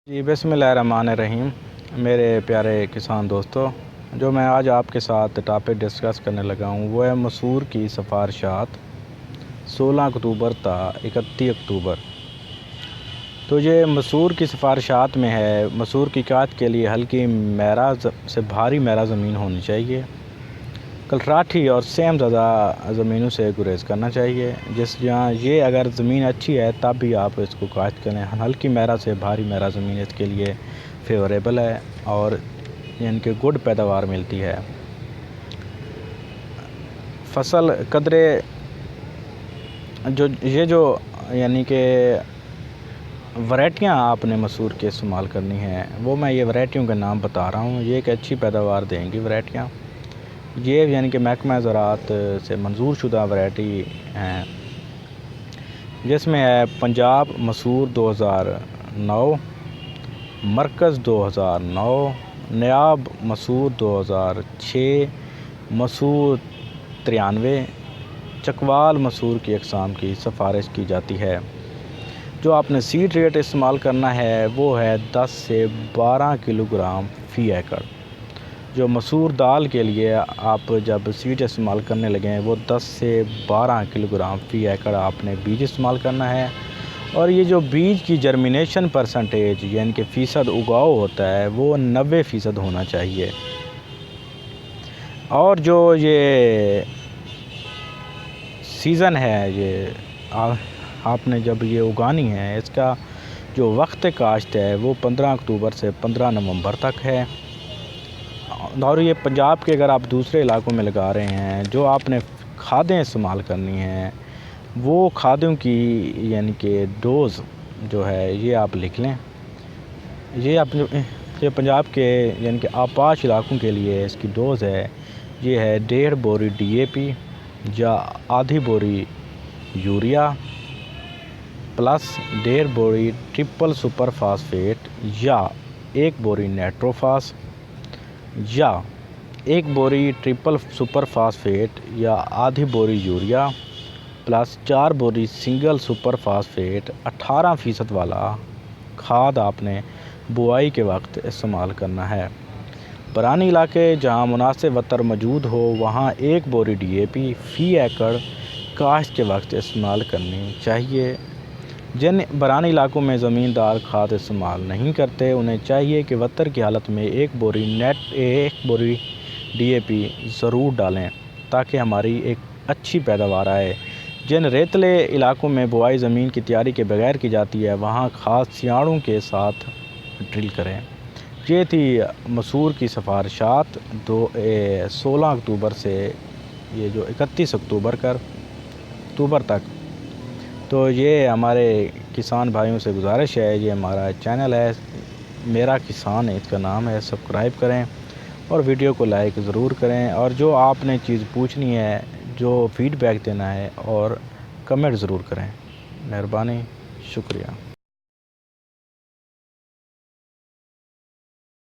جی बिस्मिल्लाहिर्रहमानिर्रहीम मेरे प्यारे किसान दोस्तों, जो मैं आज आपके साथ टॉपिक डिस्कस करने लगा हूँ वो है मसूर की सिफारिशात 16 अक्टूबर ता 31 अक्टूबर। तो ये मसूर की सिफारिशात में है, मसूर की काश्त के लिए हल्की मैरा से भारी मैरा ज़मीन होनी चाहिए। कलराठी और सेम ज़्यादा ज़मीनों से गुरेज करना चाहिए। जहाँ ये अगर ज़मीन अच्छी है तब भी आप इसको काश्त करें। हल्की मैरा से भारी मैरा ज़मीन इसके लिए फेवरेबल है और इनके गुड पैदावार मिलती है। फसल कदरे जो यानी कि वैरायटियाँ आपने मसूर के इस्तेमाल करनी है, वो मैं ये वैरायटियों के नाम बता रहा हूँ। ये एक अच्छी पैदावार देंगी वैरायटियाँ। ये यानी कि महकमा ज़राअत से मंजूर शुदा वैरायटी हैं, जिसमें है पंजाब मसूर 2009, मरकज़ 2009, नायाब मसूर 2006, मसूर 93, चकवाल मसूर की अक़साम की सिफारिश की जाती है। जो आपने सीड रेट इस्तेमाल करना है वो है 10 से 12 किलोग्राम फ़ी एकड़। जो मसूर दाल के लिए आप जब सीड इस्तेमाल करने लगें वो 10 से 12 किलोग्राम फ़ी एकड़ आपने बीज इस्तेमाल करना है। और ये जो बीज की जर्मिनेशन परसेंटेज यानी कि फ़ीसद उगाव होता है वो 90% होना चाहिए। और जो ये सीज़न है, ये आपने जब ये उगानी है, इसका जो वक्त काश्त है वो 15 अक्टूबर से 15 नवंबर तक है। और ये पंजाब के अगर आप दूसरे इलाकों में लगा रहे हैं, जो आपने खादें इस्तेमाल करनी हैं वो खादों की यानी कि डोज़ जो है ये आप लिख लें। ये पंजाब के यानी कि आपाश इलाकों के लिए इसकी डोज़ है, ये है 1.5 बोरी DAP या आधी बोरी यूरिया प्लस 1.5 बोरी ट्रिपल सुपर फास्फेट या 1 बोरी नाइट्रोफास या 1 बोरी ट्रिपल सुपर फास्फेट या आधी बोरी यूरिया प्लस 4 बोरी सिंगल सुपर फास्फेट 18% वाला खाद आपने बुआई के वक्त इस्तेमाल करना है। बरानी इलाके जहां मुनासिब वतर मौजूद हो वहां 1 बोरी DAP फ़ी एकड़ काश्त के वक्त इस्तेमाल करनी चाहिए। जिन बरानी इलाकों में ज़मींदार खाद इस्तेमाल नहीं करते उन्हें चाहिए कि वतर की हालत में 1 बोरी DAP ज़रूर डालें ताकि हमारी एक अच्छी पैदावार आए। जिन रेतले इलाकों में बुआई ज़मीन की तैयारी के बगैर की जाती है वहाँ खाद सियाड़ों के साथ ड्रिल करें। ये थी मसूर की सिफारिशात 16 अक्टूबर से ये जो 31 अक्टूबर तक। तो ये हमारे किसान भाइयों से गुजारिश है, ये हमारा चैनल है मेरा किसान है, इसका नाम है, सब्सक्राइब करें और वीडियो को लाइक ज़रूर करें। और जो आपने चीज़ पूछनी है, जो फीडबैक देना है और कमेंट ज़रूर करें। मेहरबानी, शुक्रिया।